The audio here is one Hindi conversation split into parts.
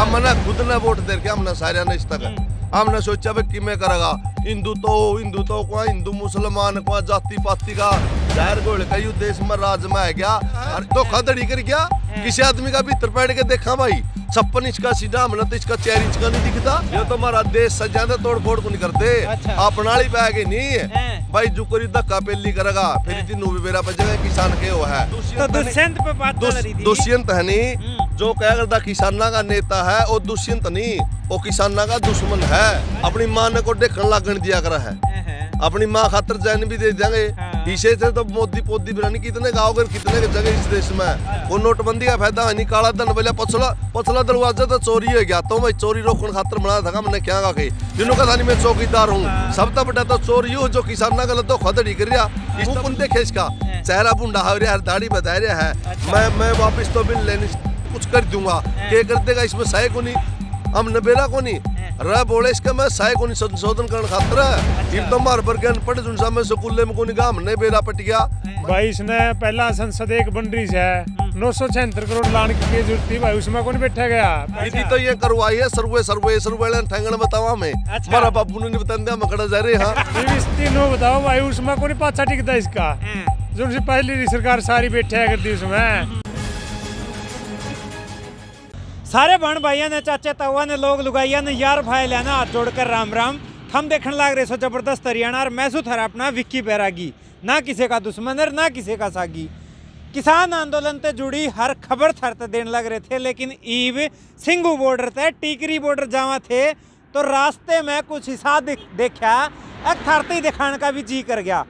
हमने खुद ने वोट दे के हमने सारे ने इस तक हमने सोचा भाई कि मैं करेगा हिंदू तो को हिंदू मुसलमान को जाति पाति का जाहिर गोल का युद्ध देश में राज में है क्या और तो खदड़ी कर क्या किसी आदमी का भीतर बैठ के देखा भाई 56 इंच का सीधा हमने तो इसका 4 इंच का नहीं दिखता ये तो हमारा देश सजाते तोड़ फोड़ को नहीं करते अपना ही बैग नहीं है भाई जो कोई धक्का पेली करेगा फिर तीनों भी मेरा बचेगा किसान के वो है तो दुष्यंत पे बात चल रही थी। दुष्यंत है नहीं जो कह करता किसाना का नेता है वो दुष्यंत नहीं वो किसाना का दुश्मन है अपनी माँ ने को देखने लागण दिया करा है अपनी माँ खातर जैन भी दे देंगे इसे से तो मोदी पोदी बिरानी कितने गाँव के कितने जगह इस देश में वो नोटबंदी का फायदा है नहीं काला धन बोलिया पछला दरवाजा तो चोरी हो गया तो भाई चोरी रोकने खातर बनाया था मैंने क्या कही जिन्हों का था नहीं मैं चौकीदार हूँ सब तो बटा तो चोर यू जो किसाना गलत तो खदड़ी कर रहा इसको देखे इसका चेहरा बुंडा हो रहा है दाढ़ी बता रहा है मैं वापिस तो बिल लेने कुछ कर दूंगा क्या कर देगा इसमें सही को नहीं हम नबेरा को नहीं रह बोले इसका मैं सही को नहीं संशोधन करने खातर है तो मार पर ज्ञान पढ़ जुनसा में स्कूल में को नहीं हमने बेरा पट गया भाई इसने पहला संसद एक बन रही है 976 करोड़ लाने की जरूरत थी भाई उसमें कौन बैठा गया दीदी तो ये करवाई है सर्वे ठेंगण बताओ हमें हमारा बाबू ने बता दिया मकड़ा जा रहे हाँ बताओ भाई उसमें कौन पाछा टिकता इसका जो पहली सरकार सारी बैठा करती उसमें सारे बहन भाइयों ने चाचे तावा ने लोग लुगाइया ने यार भाई लेना हाथ जोड़कर राम राम हम देखने लग रहे सो जबरदस्त हरियाणा और मैं थारा अपना विक्की बैरागी ना किसी का दुश्मन है ना किसी का सागी किसान आंदोलन से जुड़ी हर खबर थरते देने लग रहे थे लेकिन ईब सिंगू बॉर्डर थे टीकरी बॉर्डर जावा थे तो रास्ते में कुछ हिस्सा देखा एक थरते ही दिखाने का भी जी कर गया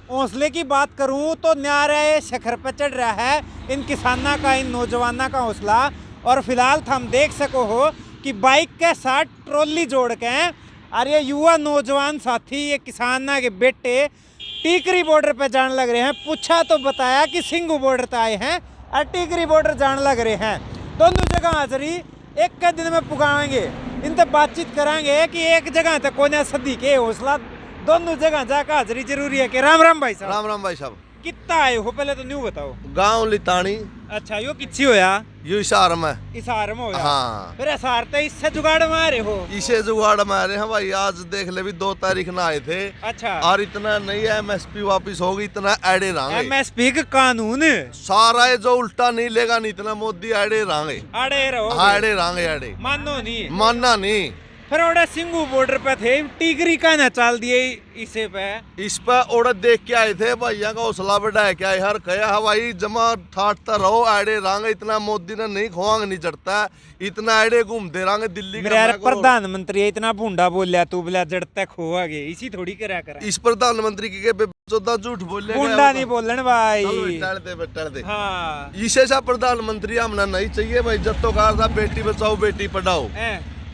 हौसले की बात करूं तो न्यारे शिखर पर चढ़ रहा है इन किसाना का इन नौजवाना का हौसला और फिलहाल हम देख सको हो कि बाइक के साथ ट्रॉली जोड़ के और ये युवा नौजवान साथी ये किसाना के बेटे टीकरी बॉर्डर पे जाने लग रहे हैं पूछा तो बताया कि सिंगू बॉर्डर पे आए हैं और टीकरी बॉर्डर जाने लग रहे हैं दोनों जगह हाजरी एक के दिन में पुकारेंगे इनसे बातचीत कराएंगे कि एक जगह तक कोने सदी के हौसला दोनों जगह जाकर हाजरी जरूरी है कि राम राम भाई साहब कितना आए हो पहले तो न्यू बताओ गांव लितानी अच्छा यो किच्छी होया यो इशार में होया हाँ फिर इशार तो इससे जुगाड़ में आ रहे हो इसे जुगाड़ में आ रहे हैं भाई आज देख ले भी 2 तारीख ना आए थे अच्छा और इतना नहीं है एमएसपी वापिस होगी इतना एडे रहांगे एमएसपी का कानून सारा है जो उल्टा नहीं लेगा नहीं इतना मोदी एडे रहांगे अड़े रहो एडे रहांगे एडे मानो नहीं मानना नहीं फिर ओड़ा सिंगू बॉर्डर पे थे टीकरी का ना चाल दिए इसे पे इस पे ओड़ा देख के आए थे भैया का हौसला बढ़ाया क्या हर कया हवाई जमा ठाटता रहो आड़े रंग इतना मोदी ने नहीं खोंग नहीं चढ़ता इतना आड़े घूमते रंगे दिल्ली मेरे यार प्रधानमंत्री इतना भूंडा बोलिया तू बोला जड़ता खोआ गए इसी थोड़ी करा कर इस प्रधानमंत्री के चौदह झूठ बोले भूंडा नहीं बोलन भाई टल दे हाँ इसे सा प्रधानमंत्री हमने नहीं चाहिए भाई जब तो कहा था बेटी बचाओ बेटी पढ़ाओ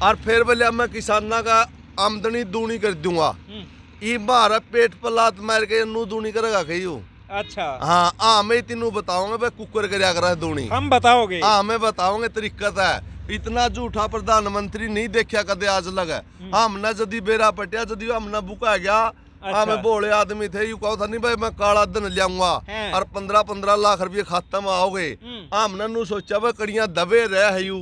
और फिर बोले मैं किसाना का आमदनी दूनी कर दूंगा ये मारा पेट पर लात मार के नू दूनी करेगा कहीं अच्छा हाँ मैं तीनों बताऊंगा भाई कुकर करया करा दूनी हम बताओगे हाँ मैं बताऊंगे तरीका है इतना झूठा प्रधानमंत्री नहीं देखा कदे आज लगा हमने जदी बेरा पटिया जदी हमने बुका गया हाँ मैं बोले आदमी थे यू कहो था नहीं भाई मैं काला धन लियाऊंगा और 15-15 लाख रुपये खाता में आओगे हमने नू सोचा भाई कड़िया दबे रहे है यू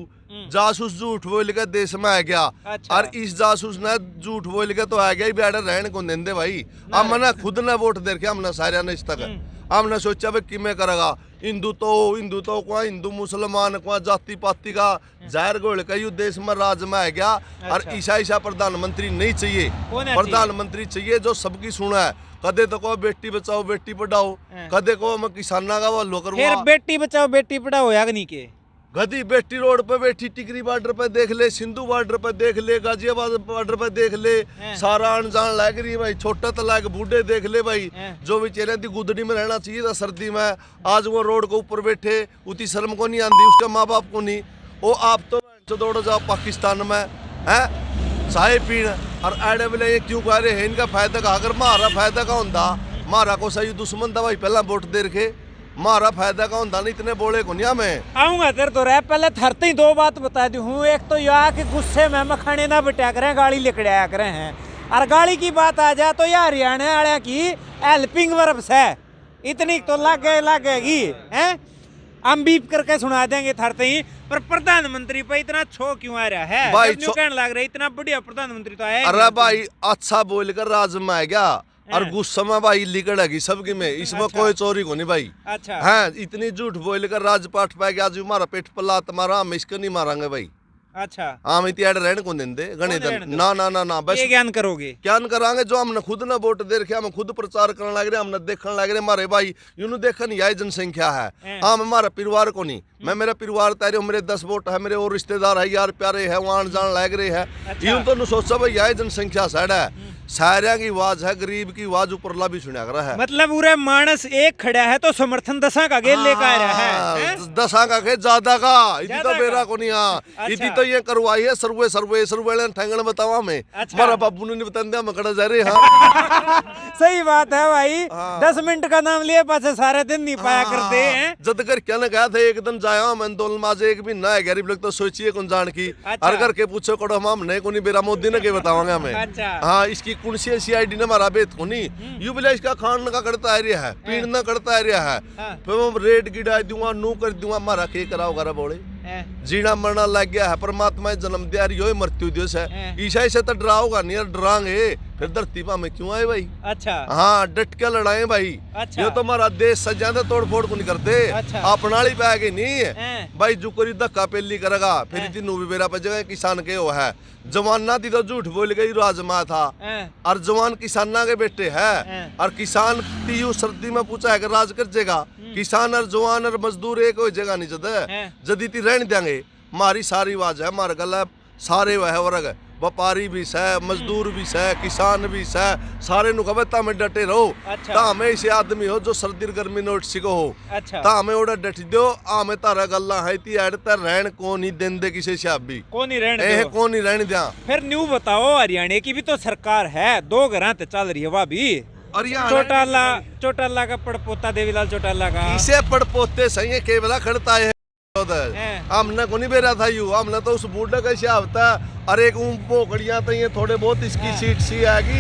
जासूस झूठ बोल के देश में आ गया और इस जासूस ने झूठ बोल के तो आ गया ही बैठे रहने को देंदे भाई हमने खुद ने वोट दे के हमने सारे ने इस तक हमने सोचा भाई कि मैं करेगा हिंदू तो को हिंदू मुसलमान को जाति पाति का जाहिर गोल का युद्ध देश में राज में आ गया और ईसा प्रधानमंत्री नहीं चाहिए प्रधानमंत्री चाहिए जो सबकी सुना है कदे तो को बेटी बचाओ बेटी पढ़ाओ कदे को मैं किसाना का वो लोकर बेटी बचाओ बेटी पढ़ाओ या नहीं के गधी बेटी रोड पे बैठी टिकरी बॉर्डर पे देख ले सिंधु बॉर्डर पे देख ले गाजियाबाद बॉर्डर पे देख ले सारा अनजान लाग रही भाई छोटा तो लाग बूढ़े देख ले भाई जो बेचारे दी गुदड़ी में रहना चाहिए था सर्दी में आज वो रोड के ऊपर बैठे उतनी शर्म को नहीं आती उसके माँ बाप को नहीं वो आप तो दौड़ जाओ पाकिस्तान में है चाय पीण और आड़े बोले ये क्यों कह रहे हैं इनका फायदा का अगर मारा फायदा का होता मारा को सही दुश्मन था भाई पहला वोट दे रखे मारा फायदा का होता नहीं इतने बोले को नहीं मैं आऊंगा तेरे तो रह पहले थरते ही 2 बात बता दी हूँ एक तो यह कि गुस्से में मखाने ना बिटा करें गाड़ी लेकर आया करें हैं और गाड़ी की बात आ जाए तो यार हरियाणा वाले की हेल्पिंग वर्ब्स है इतनी तो लगेगी हैं हम बीप करके सुना देंगे थरते ही पर प्रधानमंत्री पे इतना छो क्यों आ रहा है? भाई जब न्यू कहने लग रहा है इतना बढ़िया प्रधानमंत्री तो आया। अरे भाई अच्छा बोलकर राज में आ गया और गुस्सा में भाई लिकड़ेगी सबकी में, इसमें कोई चोरी को नहीं भाई। अच्छा हाँ इतनी झूठ बोलकर राजपाट पाए गया, आज हमारा पेट पर लात मारा, हम इसको नहीं मारेंगे भाई। अच्छा हम इतने रहने को देंगे गणे दिन ना ना ना ना बस ये ज्ञान करोगे क्या करांगे जो हमने खुद ना वोट दे रखे, हम खुद प्रचार करने लग रहे, हमने देखने लग रहे हमारे भाई यूं देखा नहीं यही जनसंख्या है। हाँ हमारा परिवार को नहीं, मैं मेरा परिवार तैयार हूँ, मेरे 10 वोट है, मेरे और रिश्तेदार है यार प्यारे है वहाँ जान लग रहे है। यूं तो सोचा भाई यही जनसंख्या साइड है, सारिया की आवाज है, गरीब की आवाज ऊपरला भी सुना कर है। मतलब पूरे मानस एक खड़ा है तो समर्थन दशा का गेल लेकर आ रहा है। दशा का के ज्यादा का इतनी तो बेरा को नहीं। हाँ इतनी तो ये करवाई है सर्वे सर्वे सर्वे ठंगण बतावा में हमारा बाबू ने नहीं बता हम कड़ा जा रहे। हाँ सही बात है भाई, 10 मिनट का नाम लिए पास सारे दिन नहीं पाया करते हैं। जद कर क्या कहा था एक दिन जाया मैं दोल माजे एक भी ना है गरीब लोग तो सोचिए कौन जान की हर करके पूछो कड़ो हम नहीं को नहीं बेरा मोदी ने के बतावांगे हमें। हाँ इसकी कौन सी CID ने मारा बेत को नहीं यू बिला इसका खान का करता आ रहा है, पीड़ना करता आ रहा है, फिर मैं रेट गिरा दूंगा नू कर दूंगा मारा के कराओ करा बोले जीना मरना लग गया है। परमात्मा जन्म दिया यो मृत्यु दिवस है, ईसा से तो डराओगा नहीं डरांगे फिर धरती पा में क्यों आए भाई। अच्छा हाँ डट के लड़ाए भाई। अच्छा। ये तो हमारा देश सजाते तोड़ फोड़ को नहीं करते। अच्छा। अपना ही पे नहीं भाई जो करी धक्का पेली करेगा फिर तीनों भी बेरा पे जगह किसान के वो है जवाना थी तो झूठ बोल गई राजमा था और जवान किसाना के बेटे है और किसान तीयू सर्दी में पूछा है कि राज कर जेगा किसान और जवान और मजदूर एक हो जगह नहीं जद जदी ती रहने देंगे मारी सारी आवाज है हमारे गला सारे वह वर्ग व्यापारी भी है मजदूर भी है किसान भी है सारे नु कहे ता में डटे रहो। अच्छा। ता में ऐसे आदमी हो जो सर्दी गर्मी नोट सिको हो। अच्छा। ता में ओड़ा डट दो आ में तारा गल्ला है ती ऐड ता रहन को नहीं देंदे किसी शाब भी को नहीं रहने ए दो। को नहीं रहने दिया। फिर न्यू बताओ हरियाणा की भी तो सरकार है, 2 घरां ते चल रही है वह भी चौटाला का पड़पोता देवीलाल चौटाला का इसे पड़पोते सही केवला खड़ता है हमने को नहीं बेरा था यू हमने तो उस बूढ़े का हिसाबता और एक पोकड़ियां तो ये थोड़े बहुत इसकी सीट सी आएगी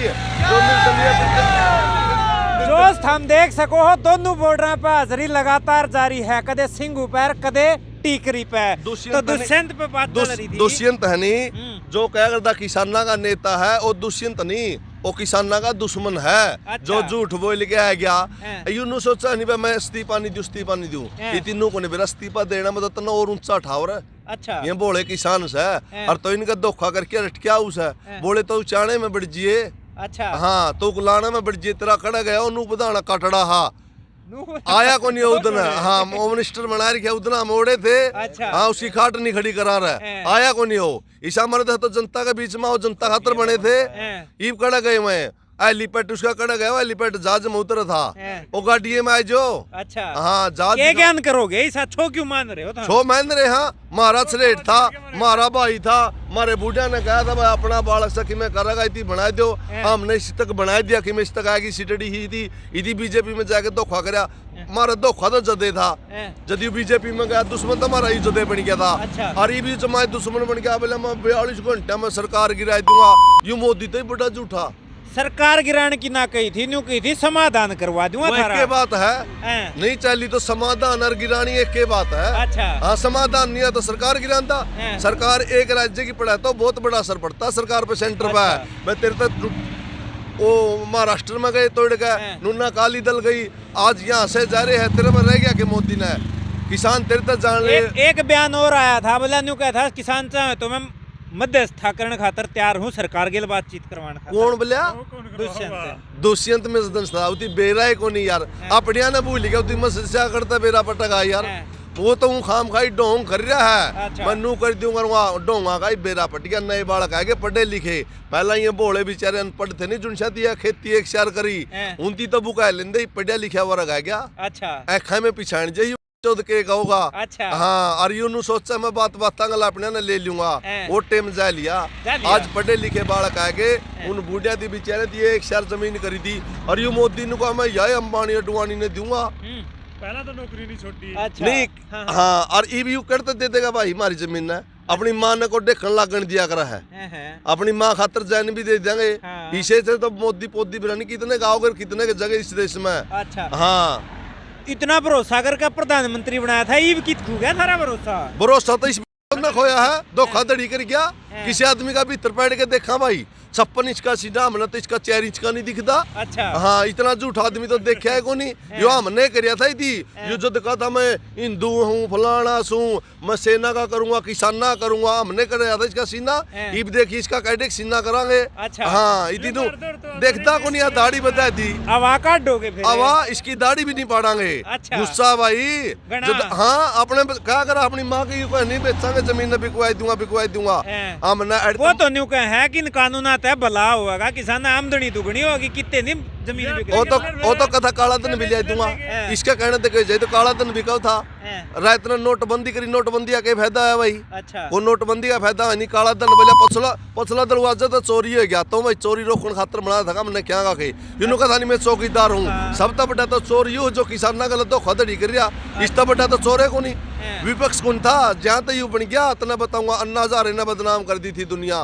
दोस्त हम देख सको हो दोनों बॉर्डर पे हाजिरी लगातार जारी है, कदे सिंह पैर कदे टीकरी पे। तो दुष्यंत पे बात चल रही थी। दुष्यंत है नहीं जो क्या करता किसाना का नेता है और दुष्यंत नहीं वो किसाना का दुश्मन है। अच्छा। जो झूठ बोल के आ गया यू नु सोचा नहीं मैं इस्तीफा नहीं दूं ये तीनों को नहीं मेरा इस्तीफा देना मतलब तना और ऊंचा ठावर है। अच्छा ये बोले किसान से और तो इनका धोखा करके रटक्या उस है बोले तो चाणे में बढ़ जिए। अच्छा हाँ तो गुलाना में बढ़ जिए तेरा कड़ा गया नू बधाना कटड़ा हा आया को नहीं उतना। हाँ मिनिस्टर बना रखे उतना मोड़े थे। अच्छा। हाँ उसकी खाट नहीं खड़ी करा रहा है आया को नहीं हो ईसा मर्द तो जनता के बीच में वो जनता खातर बने थे ईब कड़ा गए मैं एलिपेट उसका कड़ा गया एलिपेट जहाज में उतरा था वो गाड़ी में आए जो। अच्छा हाँ जहाज क्या ज्ञान करोगे ऐसा छो क्यों मान रहे हो? छो मान रहे। हाँ मारा स्लेट था मारा भाई था मारे बूढ़ा ने कहा था भाई अपना बालक सखी में करेगा इतनी बना दो हमने इस तक बना दिया कि मैं इस तक आएगी सीटड़ी ही थी इधी बीजेपी में जाके धोखा कराया मारा धोखा तो जदे था जदयू बीजेपी में गया दुश्मन तो हमारा ही जदे बन गया था। अच्छा। और ये भी जमाए दुश्मन बन गया बोले मैं 42 घंटे में सरकार गिरा दूंगा यू मोदी तो ही बड़ा झूठा सरकार गिराने की ना कही थी न्यू कही थी समाधान करवा दूंगा एक के बात है नहीं चली तो समाधान और गिरानी एक के बात है। अच्छा हाँ समाधान नहीं है तो सरकार गिराता सरकार एक राज्य की पड़ा तो बहुत बड़ा असर पड़ता सरकार पे सेंटर पे है। मैं तेरे तक वो महाराष्ट्र में गए तोड़ गए नुन्ना काली दल गई आज यहाँ से जा रहे हैं तेरे में रह गया कि मोदी ने किसान तेरे तक जान ले। एक बयान और आया था बोला न्यू कहा था किसान चाहे तो मैं मध्यस्थाकरण खातर तैयार हूँ सरकार के बातचीत करवाने। कौन बोलिया? दुष्यंत में बेरा है को नहीं यार अपनिया ने भूल गया मस्या करता बेरा पटका यार वो तो खाम खाई डोंग कर रहा है। अच्छा। मैं नू कर दूंगा वहाँ डोंगा का बेरा पट गया नए बालक आगे पढ़े लिखे पहला ये बोले बेचारे अनपढ़ थे नहीं जुनसा दिया खेती एक शार करी उनकी तो बुका लेंदे पढ़िया लिखा वर्ग आ गया। अच्छा ऐखा में पिछाण जाइए चौध के होगा। अच्छा हाँ और यूं नु सोचा मैं बात अपने ने ले लूंगा वो टाइम जा लिया आज पढ़े लिखे बालक आगे उन बूढ़िया थी बेचारे थी एक शार जमीन करी थी और यू मोदी ने कहा मैं यही अंबानी अडवाणी ने दूंगा पहला तो नौकरी नहीं छोड़ी। अच्छा। नहीं हाँ और ईवीयू करते दे देगा भाई हमारी जमीन है अपनी माँ ने को देखने लागण दिया करा है अपनी माँ खातर जैन भी दे देंगे। इसे से तो मोदी पोदी बनानी कितने गाँव कितने के जगह इस देश में। अच्छा हाँ इतना भरोसा करके प्रधानमंत्री बनाया था, ईब कित खू गया सारा भरोसा। भरोसा तो इस ने खोया है, धोखाधड़ी कर गया। किसी आदमी का भीतर बैठ के देखा भाई 56 इंच का सीधा, हमने तो इसका 4 इंच का नहीं दिखता। अच्छा हाँ, इतना झूठा आदमी तो देखा है को नहीं। यो हमने करिया था थी, यो जो कहा था मैं हिंदू हूँ फलाना सू, मैं सेना का करूंगा किसाना करूंगा, हमने कराया था इसका सीना। इब देखिए इसका कैडेक सीना करांगे। अच्छा हाँ, इतनी तो देखता को नहीं, दाढ़ी बताई थी हवा काट दोगे फिर। हवा इसकी दाढ़ी भी नहीं पाड़ांगे। अच्छा। गुस्सा भाई हाँ, अपने क्या करा, अपनी माँ की नहीं बेचांगे, जमीन बिकवाई दूंगा। हमने वो तो न्यू कहा है कि इन कानून है भला होगा, किसान आमदनी दुगनी होगी, कितने नहीं जमीन बिक। वो तो कथा काला धन भी ले दूंगा। इसका कहने देखे जाए तो काला धन बिकाऊ था। रात ने नोटबंदी करी, नोटबंदी का फायदा है भाई। अच्छा वो नोटबंदी का फायदा है नहीं, काला धन बोला पछला दरवाजा तो चोरी हो गया, तो भाई चोरी रोकने खातर बनाया था। मैंने क्या कहा यूं कहा नहीं मैं चौकीदार हूँ, सब तो बटा तो चोर यू जो किसान गलत धोखाधड़ी कर रहा, इस तो बटा तो चोर है को नहीं। विपक्ष कौन था जहाँ तो यू बन गया, तो बताऊंगा अन्ना हजारे ने बदनाम कर दी थी दुनिया।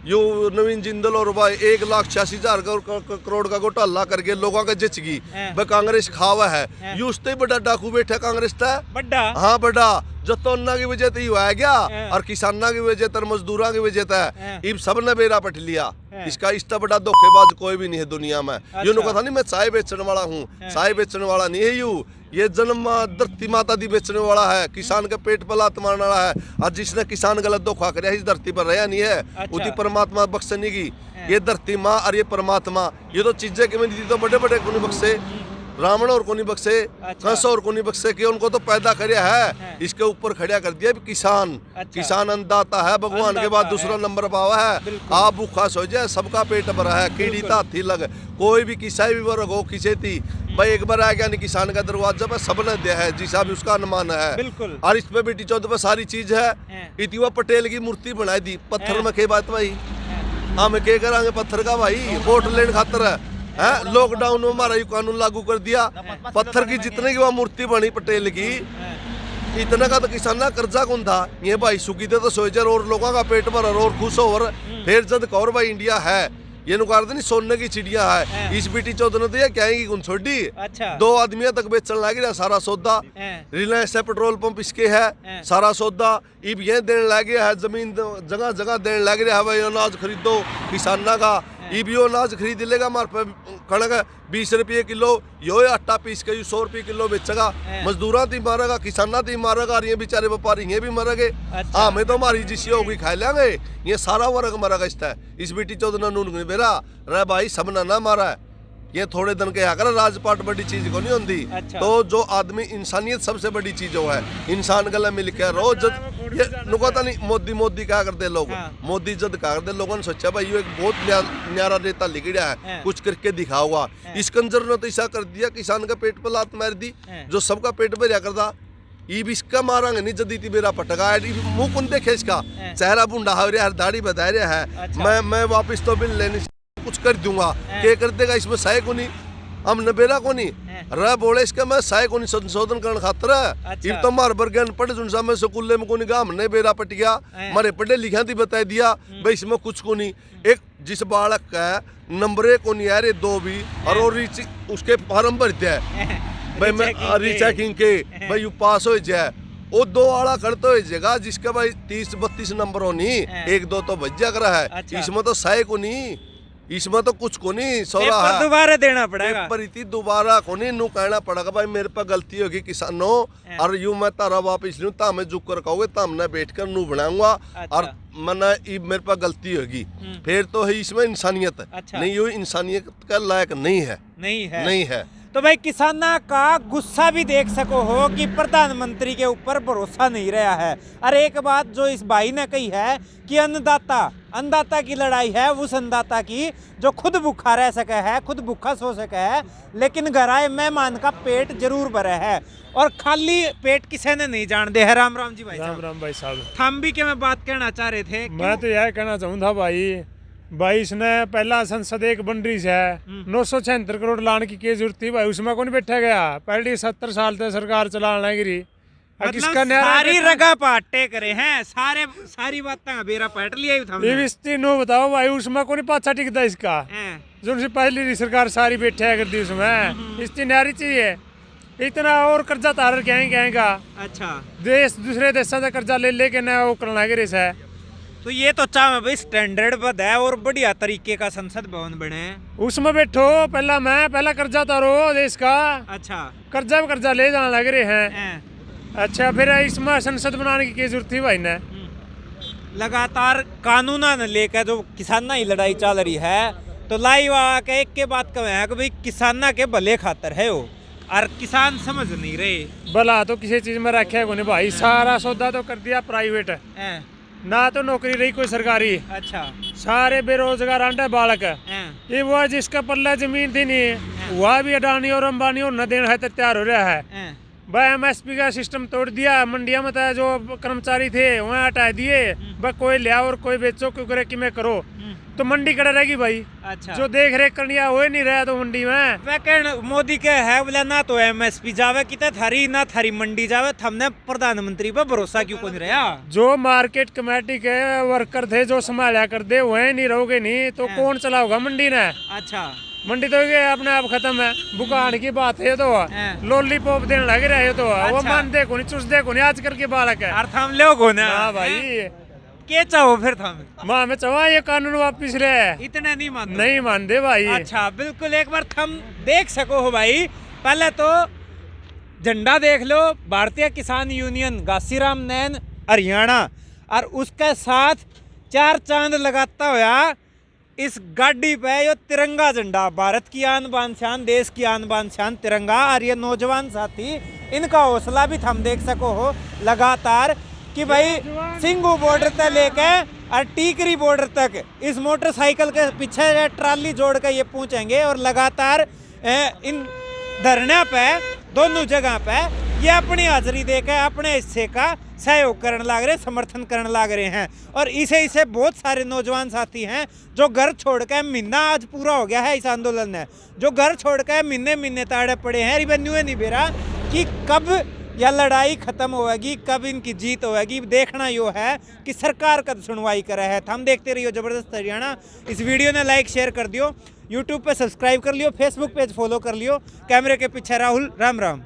यू नवीन जिंदल और भाई 1,86,000 करोड़ का घोटाला करके लोगों का जिच गई, वह कांग्रेस खावा है। यू उससे बड़ा डाकू बैठा कांग्रेस था बड़ा। हाँ बड़ा, जो तो अन्ना की वजह ही हुआ गया और किसाना की वजह तर मजदूरा की वजह था, इब सब ने बेरा पट लिया। इसका इतना बड़ा धोखेबाज कोई भी नहीं है दुनिया में। यू कहा नहीं मैं चाय बेचने वाला हूँ, चाय बेचने वाला नहीं है यू, ये जन्म धरती माता दी बेचने वाला है, किसान के पेट पर लात मारने वाला है। और जिसने किसान गलत धोखा कराया इस धरती पर रहा नहीं है। अच्छा। उसी परमात्मा बख्शने की, ये धरती माँ और ये परमात्मा, ये तो चीजें कि मैंने तो बड़े बड़े को नहीं बख्शे, रावण और को नहीं बख्शे, कंस और को नहीं बख्शे, कि उनको तो पैदा करया है, इसके ऊपर खड़ा कर दिया किसान। किसान अन्नदाता है, भगवान के बाद दूसरा नंबर पावा है। आप भूखा सो जाए, सबका पेट भरा है, कीड़ी ताथी लग, कोई भी किसी भी वर्ग हो किसी थी भाई, एक बार आ गया नहीं किसान का दरवाजा पर सबने दिया है, जिसा भी उसका अनुमान है। और इसमें बेटी चौथ पे सारी चीज है। इतवा पटेल की मूर्ति बनाई दी पत्थर में, के बात भाई हम क्या करांगे पत्थर का भाई, वोट लेने खातर है। लॉकडाउन में हमारा ये कानून लागू कर दिया, पत्थर की जितने की वहाँ मूर्ति बनी पटेल की, इतना का तो किसाना कर्जा कौन था। ये भाई सुखी थे तो सोचर और लोगों का पेट भर और खुश हो, फिर जद कौर भाई इंडिया है ये नुकार नहीं सोने की चिड़िया है। इस बेटी चौथ ने तो ये क्या कौन छोड़ी। अच्छा। 2 आदमियों तक बेचने लग रहा सारा सौदा। रिलायंस है, पेट्रोल पंप इसके है, सारा सौदा इब ये देने लग गया है, जमीन जगह जगह देने लग रहा है भाई, अनाज खरीदो किसाना का। इबियो अनाज खरीद लेगा हमारे पे कणक 20 रुपये किलो, यो आटा पीस के 100 रुपये किलो बेचेगा। मजदूरा ती मारेगा, किसाना ती मारेगा, और ये बेचारे व्यापारी ये भी मरेंगे। हाँ, हमें तो हमारी जिसी होगी खा लेंगे, ये सारा वर्ग मरेगा। इस बेटी चौथ ने नून बेरा रे भाई, सब ना मारा है, ये थोड़े दिन के आकर राजपाट बड़ी चीज को नहीं होती। अच्छा। तो जो आदमी इंसानियत सबसे बड़ी चीज है, इंसान गले मिल के रोज ये नुकता नहीं। मोदी क्या करते लोग, मोदी जद क्या करते लोगों ने सोचा भाई ये एक बहुत न्यारा नेता लिख रहा है, कुछ करके दिखाओगा। इस कंजर ने तो ऐसा कर दिया, किसान का पेट पर लात मार दी, जो सबका पेट भरिया करता। ये भी इसका मारांगे नहीं जदी ती मेरा पटका मुंह कौन देखे, इसका चेहरा बुंडा हो रहा है, दाढ़ी बता रहा है। मैं वापिस तो बिल लेने कुछ कर दूंगा, क्या कर देगा इसमें सहाय को नहीं, हम नबेरा को नहीं रह बोले इसका मैं सहाय को नहीं संशोधन करने खातर। अच्छा। तो हमारे वर्ग अनपढ़ सुनसा मैं स्कूल में को नहीं, हमने बेरा पट गया, हमारे पढ़े लिखा थी बता दिया भाई इसमें कुछ को नहीं। एक जिस बालक का नंबर 1 को नहीं आ रहे 2 भी, और उसके फॉर्म भर दिया भाई मैं रीचेकिंग के भाई यू पास हो जाए, वो 2 आड़ा खड़ते हो जाएगा, जिसका भाई 30-32 नंबर हो नहीं, 1-2 तो बज्जा कर रहा है। अच्छा। इसमें तो सहाय को नहीं, इसमें तो कुछ को नहीं, सोरा है दोबारा देना पड़ेगा, पर इतनी दोबारा को नहीं नू कहना पड़ेगा भाई मेरे पे गलती होगी किसानों, और यूं मैं तारा वापिस लूं ता मैं झुक कर कहोगे ता मैं बैठ कर नू बनाऊंगा। अच्छा। और मना मेरे पे गलती होगी, फिर तो है इसमें इंसानियत। अच्छा। नहीं, ये इंसानियत का लायक नहीं है। तो भाई किसाना का गुस्सा भी देख सको हो कि प्रधानमंत्री के ऊपर भरोसा नहीं रहा है। और एक बात जो इस भाई ने कही है कि अन्नदाता की लड़ाई है उस अन्नदाता की जो खुद भूखा रह सके है, खुद भूखा सो सके है, लेकिन घर आए मेहमान का पेट जरूर भरे है। और खाली पेट किसी ने नहीं जान दे है। राम राम जी भाई। राम भाई साहब। हम भी क्या मैं बात कहना चाह रहे थे, मैं तो यह कहना चाहूँ था भाई इसने पहला संसद एक बन रही है, 976 करोड़ लाने की जरूरत थी भाई, उसमें कौन बैठा गया। पहले 70 साल तक सरकार चलाना गिरी, मतलब सारी रगा पाटे करे हैं, सारी बातें बेरा पाट लिया नो बताओ भाई, उसमें कौन पाछा टिकता इसका, जो उनसे पहले सरकार सारी बैठा कर दी उसमें। इसकी न्यारी चाहिए इतना और कर्जा तार कहें का अच्छा देश दूसरे देशों से कर्जा ले लेके ना वो करना लगे रे है। तो ये तो चाहे भाई स्टैंडर्ड पद है और बढ़िया तरीके का संसद भवन बने। उसमें बैठो पहला कर्जा तारो देश का। अच्छा कर्जा ले जाने लग रहे हैं। हैं। अच्छा फिर इसमें संसद बनाने की जरूरत थी भाई ने। लगातार कानूना ने लेकर जो किसाना ही लड़ाई चल रही है तो लाइव आके एक के बात कहें कि भाई किसाना के भले खातर है वो और किसान समझ नहीं रहे। भला तो किसी चीज में रखे है भाई, सारा सौदा तो कर दिया प्राइवेट, ना तो नौकरी रही कोई सरकारी। अच्छा सारे बेरोजगार आंटे बालक हैं। ये वो जिसका पल्ला जमीन थी नहीं वह भी अडानी और अंबानी और न देना है तो तैयार हो रहा है। हैं। भाई एमएसपी का सिस्टम तोड़ दिया, मंडिया में तो जो कर्मचारी थे वहाँ हटा दिए। भाई कोई ले और कोई बेचो क्यों करे कि मैं करो तो मंडी कड़ा रहेगी भाई। अच्छा जो देख रेख करनी हो ही नहीं रहा तो मंडी में। वह कह मोदी के है बोला ना तो एमएसपी जावे कितना थारी ना थारी मंडी जावे, हमने प्रधानमंत्री पर भरोसा क्यों को नहीं रहा। जो मार्केट कमेटी के वर्कर थे जो संभाला कर दे वह नहीं रहोगे नहीं तो कौन चलाओगा मंडी ने। अच्छा मंडी तो ये अपने आप खत्म है। बुकान की बात है तो लॉलीपॉप देने लग रहा है तो वो मानते को नहीं चुसते को नहीं आजकल के बालक है। और हम लोग हो ना भाई के चाहो फिर थम माँ में चाह ये कानून वापिस ले इतने नहीं मानते। नहीं मानते भाई। अच्छा बिल्कुल एक बार थम देख सको हो भाई। पहले तो झंडा देख लो भारतीय किसान यूनियन घासीराम नैन हरियाणा और उसके साथ 4 चांद लगाता हुआ इस गाड़ी पे ये तिरंगा झंडा, भारत की आन बान शान, देश की आन बान शान तिरंगा। और ये नौजवान साथी इनका हौसला भी थम देख सको हो लगातार कि भाई सिंगू बॉर्डर तक लेके और टीकरी बॉर्डर तक इस मोटरसाइकिल के पीछे ट्राली जोड़ कर ये पहुंचेंगे और लगातार इन धरने पे दोनों जगह पे ये अपनी हाजिरी देकर अपने हिस्से का सहयोग करने लग रहे, समर्थन करने लग रहे हैं। और इसे बहुत सारे नौजवान साथी हैं जो घर छोड़ कर महीना आज पूरा हो गया है इस आंदोलन में, जो घर छोड़ कर महीने ताड़े पड़े हैं। रिवेन्यू नहीं बेरा कि कब यह लड़ाई खत्म होगी, कब इनकी जीत होगी। देखना यो है कि सरकार कब सुनवाई करे है। हम देखते रहियो जबरदस्त हरियाणा। इस वीडियो ने लाइक शेयर कर दियो, यूट्यूब पे सब्सक्राइब कर लियो, फेसबुक पेज फॉलो कर लियो। कैमरे के पीछे राहुल, राम राम।